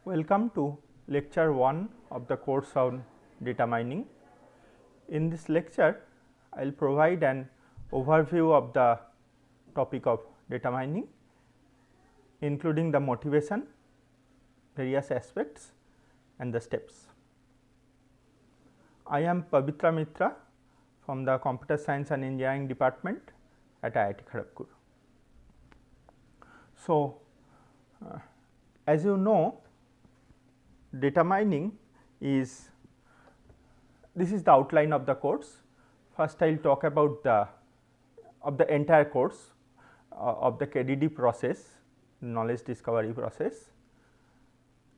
Welcome to lecture 1 of the course on data mining. In this lecture, I will provide an overview of the topic of data mining, including the motivation, various aspects and the steps. I am Pavitra Mitra from the Computer Science and Engineering department at IIT Kharagpur. So, as you know, data mining is this is the outline of the course. First, I will talk about the entire course of the KDD process, knowledge discovery process,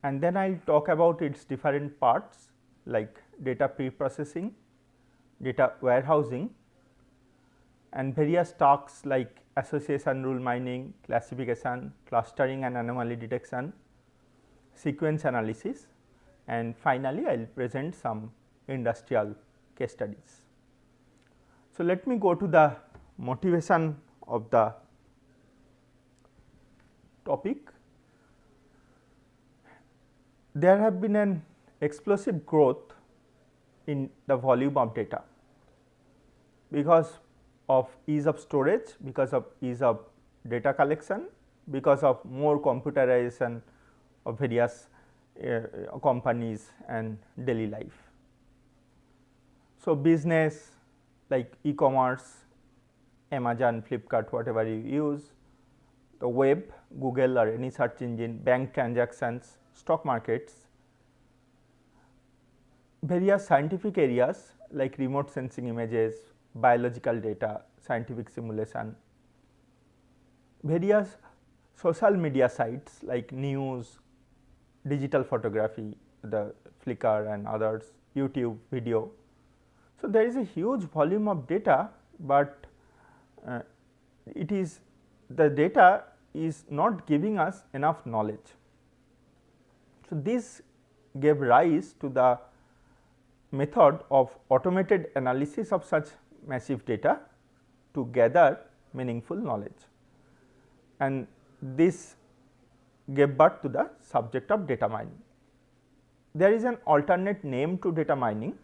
and then I will talk about its different parts like data pre-processing, data warehousing, and various tasks like association rule mining, classification, clustering and anomaly detection, sequence analysis, and finally, I will present some industrial case studies. So, let me go to the motivation of the topic. There have been an explosive growth in the volume of data because of ease of storage, because of ease of data collection, because of more computerization of various companies and daily life. So, business like e-commerce, Amazon, Flipkart, whatever you use, the web, Google or any search engine, bank transactions, stock markets, various scientific areas like remote sensing images, biological data, scientific simulation, various social media sites like news, digital photography, the Flickr and others, YouTube video. So, there is a huge volume of data, but the data is not giving us enough knowledge. So, this gave rise to the method of automated analysis of such massive data to gather meaningful knowledge, and this gave birth to the subject of data mining. There is an alternate name to data mining,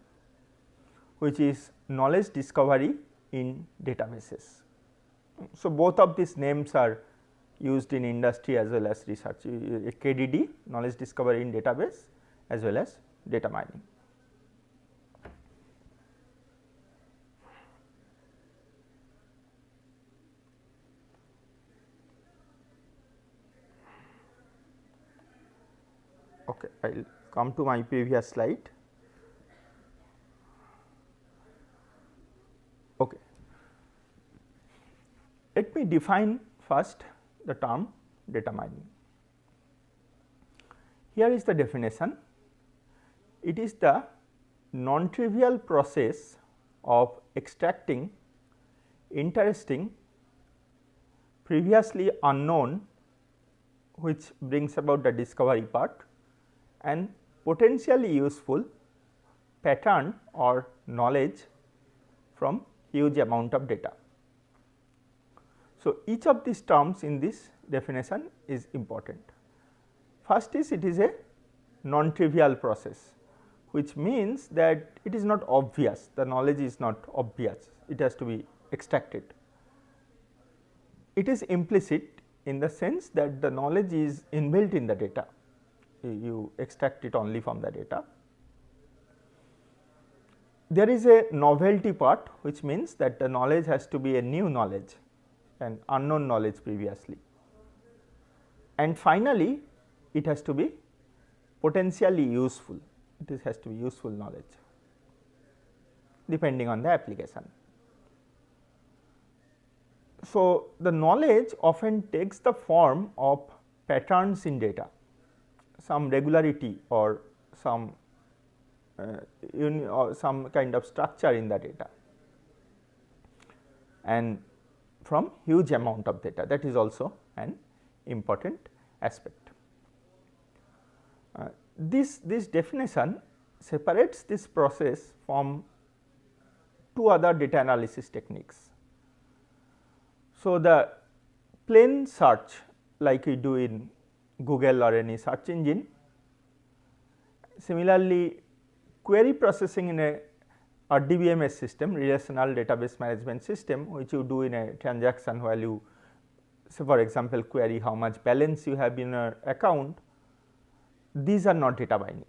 which is knowledge discovery in databases. So, both of these names are used in industry as well as research, KDD, knowledge discovery in database, as well as data mining. Okay, I will come to my previous slide. Okay. Let me define first the term data mining. Here is the definition. It is the non-trivial process of extracting interesting, previously unknown, which brings about the discovery part, and potentially useful pattern or knowledge from huge amount of data. So, each of these terms in this definition is important. First is it is a non-trivial process, which means that it is not obvious, the knowledge is not obvious, it has to be extracted. It is implicit in the sense that the knowledge is inbuilt in the data, you extract it only from the data. There is a novelty part, which means that the knowledge has to be a new knowledge and unknown knowledge previously, and finally, it has to be potentially useful, it has to be useful knowledge depending on the application. So, the knowledge often takes the form of patterns in data, some regularity or some kind of structure in the data, and from huge amount of data, that is also an important aspect. This definition separates this process from two other data analysis techniques. So, the plain search like we do in Google or any search engine Similarly, query processing in a RDBMS system, relational database management system, which you do in a transaction while you, say for example, query how much balance you have in your account, these are not data mining.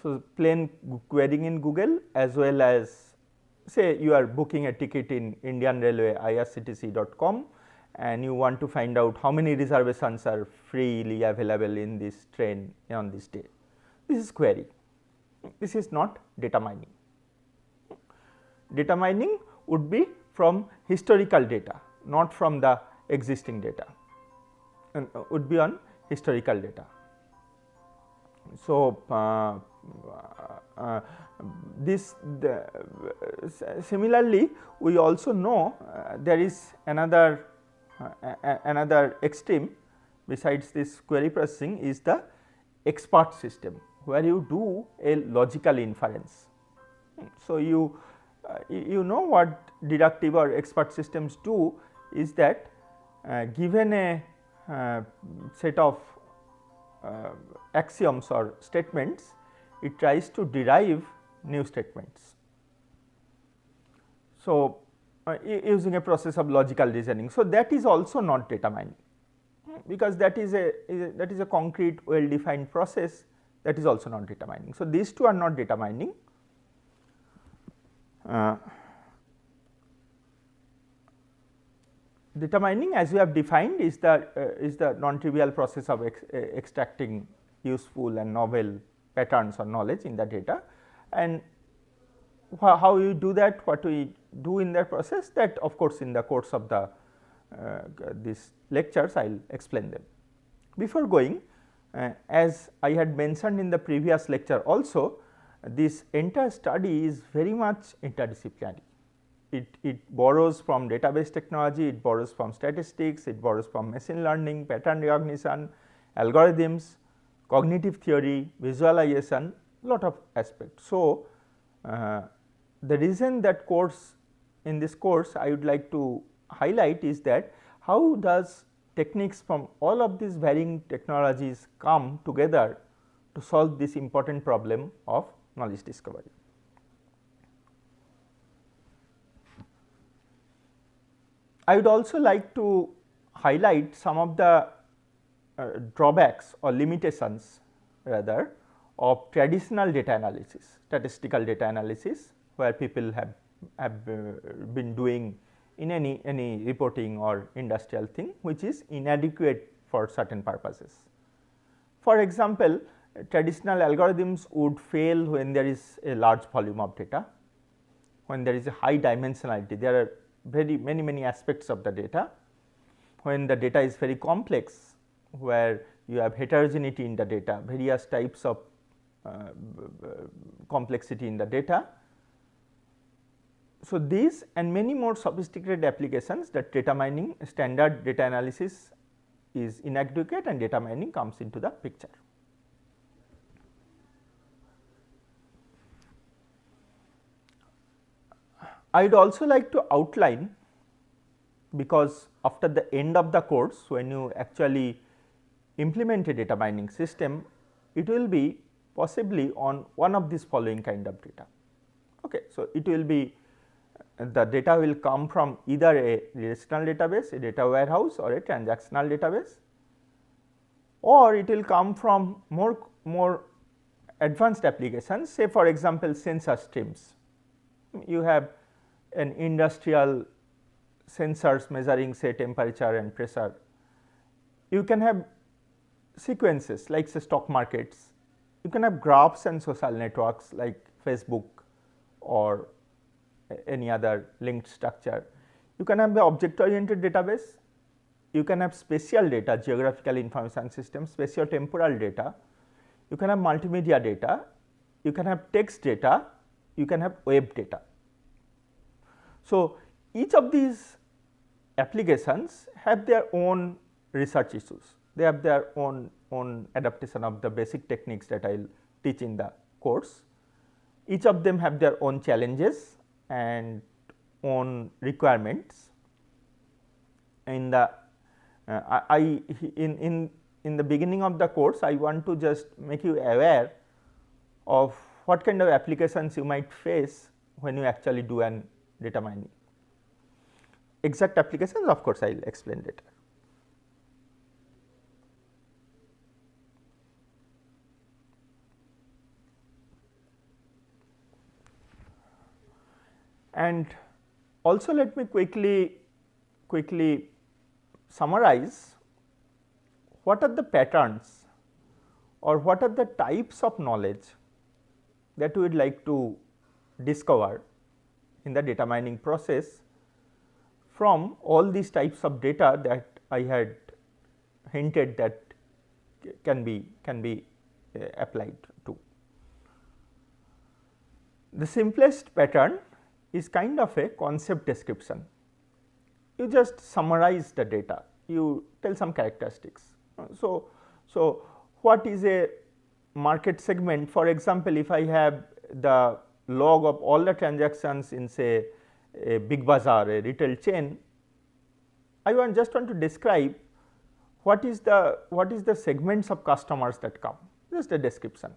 So, plain querying in Google as well as, say you are booking a ticket in Indian Railway irctc.com and you want to find out how many reservations are freely available in this train on this day. This is query, this is not data mining. Data mining would be from historical data, not from the existing data, and would be on historical data. So, similarly we also know there is another extreme besides this query processing is the expert system, where you do a logical inference. So, you know what deductive or expert systems do is that given a set of axioms or statements, it tries to derive new statements. So, using a process of logical reasoning. So, that is also not data mining, because that is a concrete well defined process, that is also not data mining. So, these two are not data mining. Data mining, as we have defined, is the non-trivial process of extracting useful and novel patterns or knowledge in the data, and how you do that, what we do in that process, that of course, in the course of the these lectures I will explain them. Before going, as I had mentioned in the previous lecture also, this entire study is very much interdisciplinary. It borrows from database technology, it borrows from statistics, it borrows from machine learning, pattern recognition, algorithms, cognitive theory, visualization, lot of aspects. So, the reason that in this course I would like to highlight is that how does techniques from all of these varying technologies come together to solve this important problem of knowledge discovery. I would also like to highlight some of the drawbacks or limitations rather of traditional data analysis, statistical data analysis, where people have been doing in any reporting or industrial thing, which is inadequate for certain purposes. For example, traditional algorithms would fail when there is a large volume of data, when there is a high dimensionality, there are many aspects of the data. When the data is very complex, where you have heterogeneity in the data, various types of complexity in the data. So, these and many more sophisticated applications, that data mining, standard data analysis is inadequate and data mining comes into the picture. I would also like to outline, because after the end of the course, when you actually implement a data mining system, it will be possibly on one of these following kind of data. Okay. So, it will be the data will come from either a relational database, a data warehouse, or a transactional database, or it will come from more advanced applications, say for example, sensor streams. You have an industrial sensors measuring say temperature and pressure. You can have sequences like say stock markets, you can have graphs and social networks like Facebook or any other linked structure. You can have the object oriented database, you can have spatial data, geographical information system, spatio-temporal data, you can have multimedia data, you can have text data, you can have web data. So, each of these applications have their own research issues, they have their own adaptation of the basic techniques that I will teach in the course. Each of them have their own challenges and own requirements. In the in the beginning of the course, I want to just make you aware of what kind of applications you might face when you actually do an data mining. Exact applications, of course, I will explain later. And also let me quickly summarize what are the patterns or what are the types of knowledge that we would like to discover in the data mining process from all these types of data that I had hinted that can be applied to. The simplest pattern is kind of a concept description. You just summarize the data, you tell some characteristics. So, what is a market segment? For example, if I have the log of all the transactions in say a big bazaar, a retail chain, I just want to describe what is the segments of customers that come, just a description.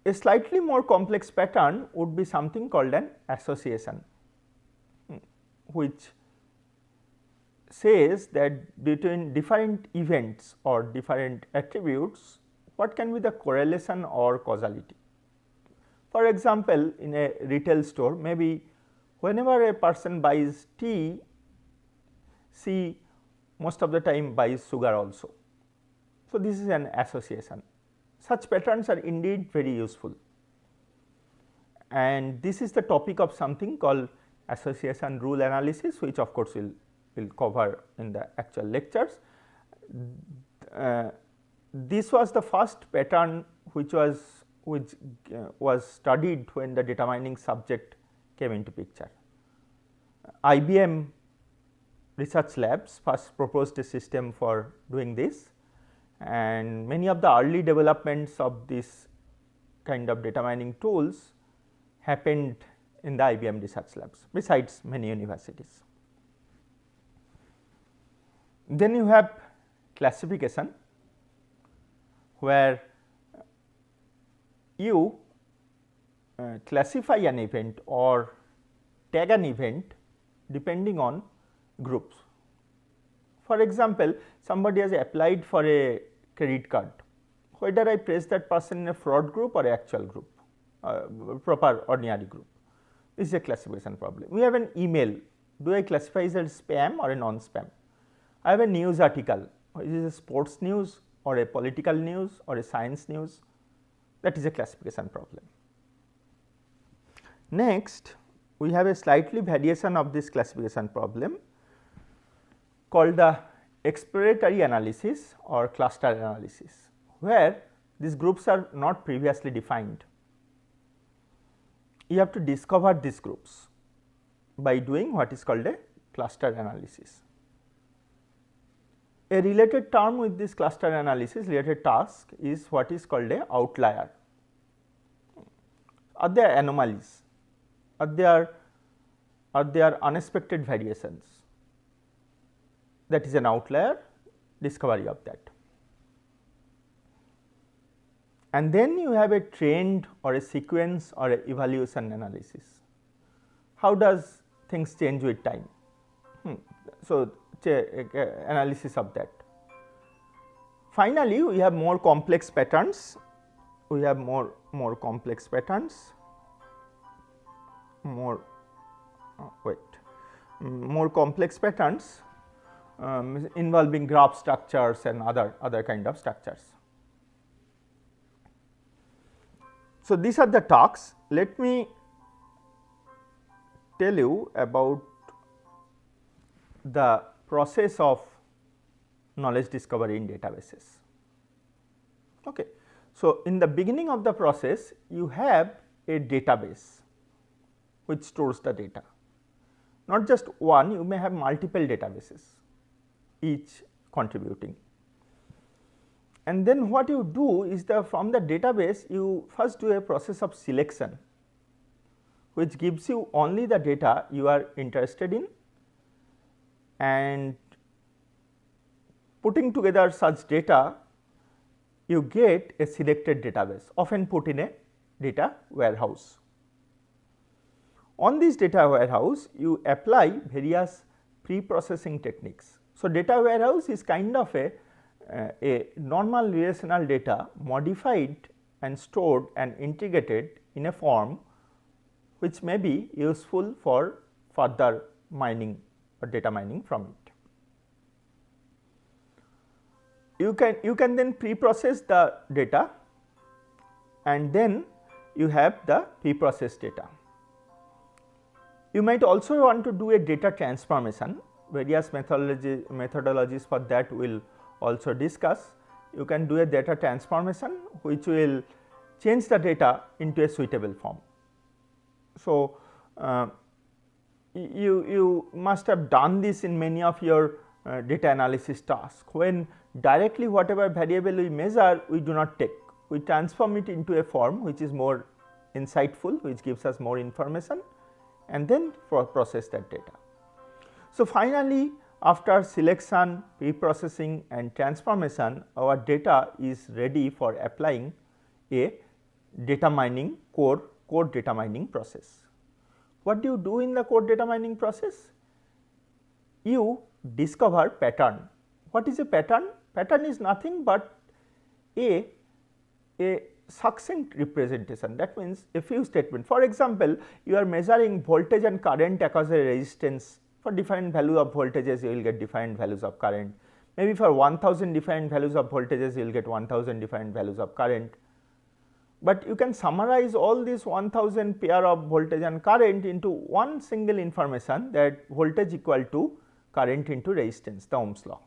A slightly more complex pattern would be something called an association, which says that between different events or different attributes, what can be the correlation or causality. For example, in a retail store, maybe whenever a person buys tea, she most of the time buys sugar also. So, this is an association. Such patterns are indeed very useful, and this is the topic of something called association rule analysis, which of course we will cover in the actual lectures. This was the first pattern which was studied when the data mining subject came into picture. IBM Research Labs first proposed a system for doing this, and many of the early developments of this kind of data mining tools happened in the IBM Research Labs, besides many universities. Then you have classification, where you classify an event or tag an event depending on groups. For example, somebody has applied for a credit card, whether I place that person in a fraud group or actual group, proper ordinary group. This is a classification problem. We have an email, do I classify it as spam or a non-spam? I have a news article, is it a sports news or a political news or a science news? That is a classification problem. Next, we have a slightly variation of this classification problem called the exploratory analysis or cluster analysis, where these groups are not previously defined. You have to discover these groups by doing what is called a cluster analysis. A related term with this cluster analysis, related task, is what is called a outlier. Are there anomalies? Are there unexpected variations? That is an outlier, discovery of that. And then you have a trend or a sequence or a evaluation analysis. How does things change with time? So, analysis of that. Finally, we have more complex patterns. We have more complex patterns. More complex patterns involving graph structures and other kind of structures. So, these are the talks. Let me tell you about the process of knowledge discovery in databases. Okay. So, in the beginning of the process, you have a database which stores the data. Not just one, you may have multiple databases, each contributing. And then what you do is from the database, you first do a process of selection, which gives you only the data you are interested in, and putting together such data you get a selected database, often put in a data warehouse. On this data warehouse, you apply various pre-processing techniques. So, data warehouse is kind of a normal relational data modified and stored and integrated in a form which may be useful for further mining or data mining from it. You can then pre-process the data and then you have the pre-processed data. You might also want to do a data transformation. Various methodologies for that we will also discuss. You can do a data transformation which will change the data into a suitable form. So, you must have done this in many of your data analysis tasks, when directly whatever variable we measure we do not take, we transform it into a form which is more insightful, which gives us more information, and then process that data. So, finally, after selection, pre-processing and transformation, our data is ready for applying a data mining core data mining process. What do you do in the core data mining process? You discover pattern. What is a pattern? Pattern is nothing but a succinct representation, that means a few statements. For example, you are measuring voltage and current across a resistance. For different value of voltages you will get different values of current, maybe for 1000 different values of voltages you will get 1000 different values of current. But you can summarize all these 1000 pair of voltage and current into one single information, that voltage equal to current into resistance, the Ohm's law.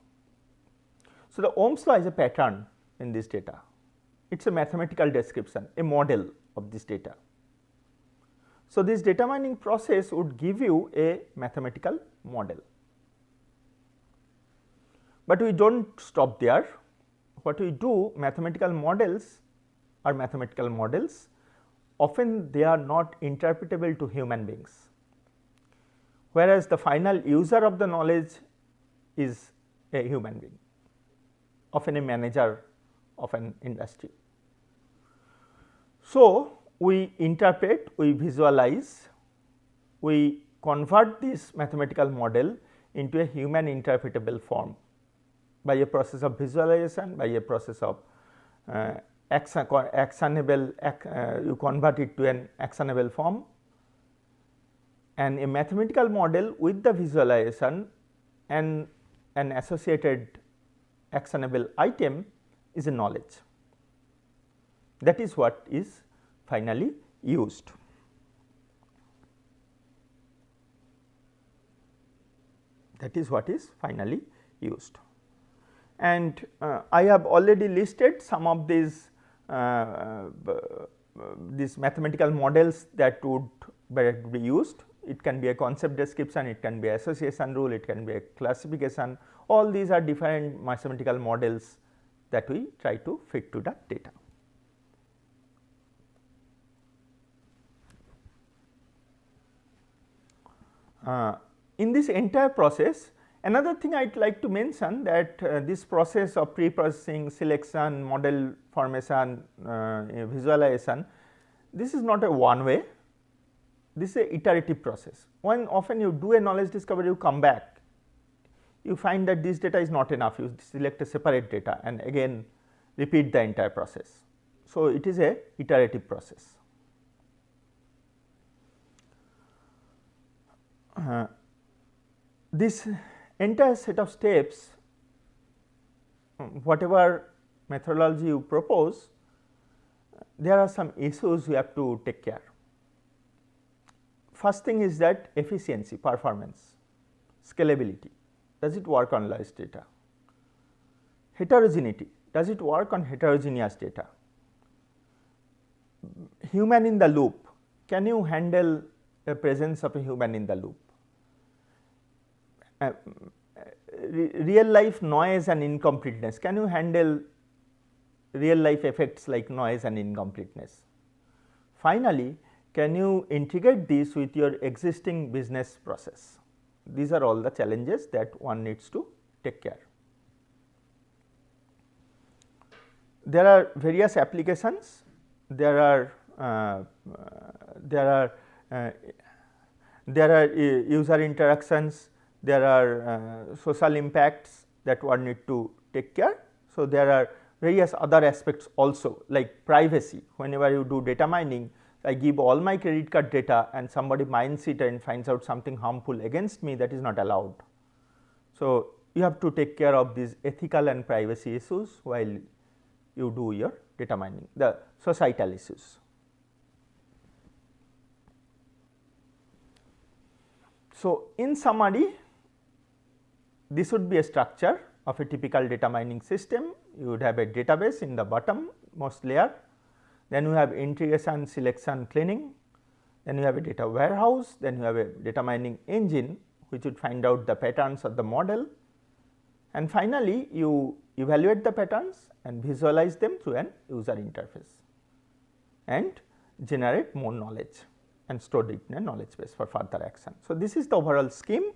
So, the Ohm's law is a pattern in this data. It is a mathematical description, a model of this data. So, this data mining process would give you a mathematical model. But we do not stop there. What we do, mathematical models are mathematical models, often they are not interpretable to human beings, whereas the final user of the knowledge is a human being, often a manager of an industry. So, we interpret, we visualize, we convert this mathematical model into a human interpretable form by a process of visualization, by a process of actionable, you convert it to an actionable form, and a mathematical model with the visualization and an associated actionable item is a knowledge. That is what is finally used. That is what is finally used. And I have already listed some of these mathematical models that would be used. It can be a concept description, it can be association rule, it can be a classification. All these are different mathematical models that we try to fit to the data. In this entire process, another thing I would like to mention, that this process of pre-processing, selection, model formation, visualization, this is not a one way, this is a iterative process. When often you do a knowledge discovery, you come back, you find that this data is not enough, you select a separate data and again repeat the entire process. So, it is a iterative process. This entire set of steps, whatever methodology you propose, there are some issues we have to take care. First thing is that efficiency, performance, scalability, does it work on large data? Heterogeneity, does it work on heterogeneous data? Human in the loop, can you handle the presence of a human in the loop? Real life noise and incompleteness, can you handle real life effects like noise and incompleteness? Finally, can you integrate this with your existing business process? These are all the challenges that one needs to take care. there are various applications, there are user interactions, there are social impacts that one need to take care. So, there are various other aspects also like privacy. Whenever you do data mining, I give all my credit card data and somebody mines it and finds out something harmful against me, that is not allowed. So, you have to take care of these ethical and privacy issues while you do your data mining, the societal issues. So, in summary, this would be a structure of a typical data mining system. You would have a database in the bottom most layer, then you have integration, selection, cleaning, then you have a data warehouse, then you have a data mining engine which would find out the patterns of the model, and finally, you evaluate the patterns and visualize them through an user interface and generate more knowledge and store it in a knowledge base for further action. So, this is the overall scheme.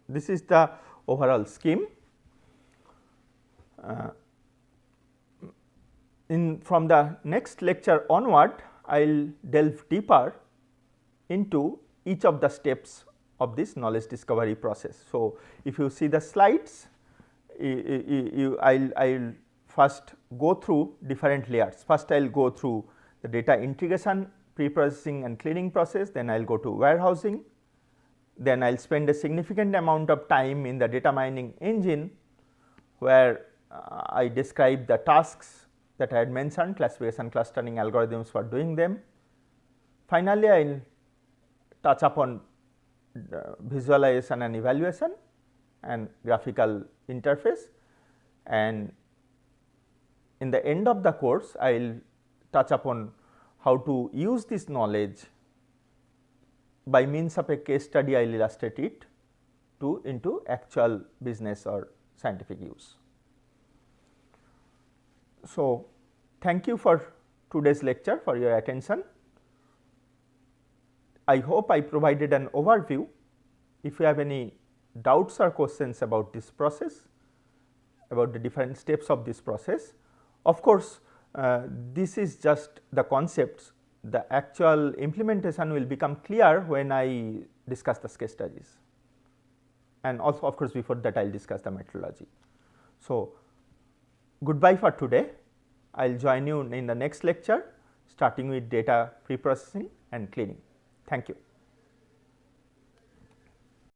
This is the overall scheme. From the next lecture onward, I will delve deeper into each of the steps of this knowledge discovery process. So, if you see the slides, I will first go through different layers. First, I will go through the data integration, pre-processing and cleaning process, then I will go to warehousing, then I will spend a significant amount of time in the data mining engine, where I describe the tasks that I had mentioned, classification, clustering algorithms for doing them. Finally, I will touch upon visualization and evaluation and graphical interface, and in the end of the course, I will touch upon how to use this knowledge by means of a case study. I will illustrate it into actual business or scientific use. So, thank you for today's lecture, for your attention. I hope I provided an overview. If you have any doubts or questions about this process, about the different steps of this process, of course, this is just the concepts. The actual implementation will become clear when I discuss the case studies, and also of course, before that I will discuss the methodology. So, goodbye for today. I will join you in the next lecture, starting with data pre-processing and cleaning. Thank you.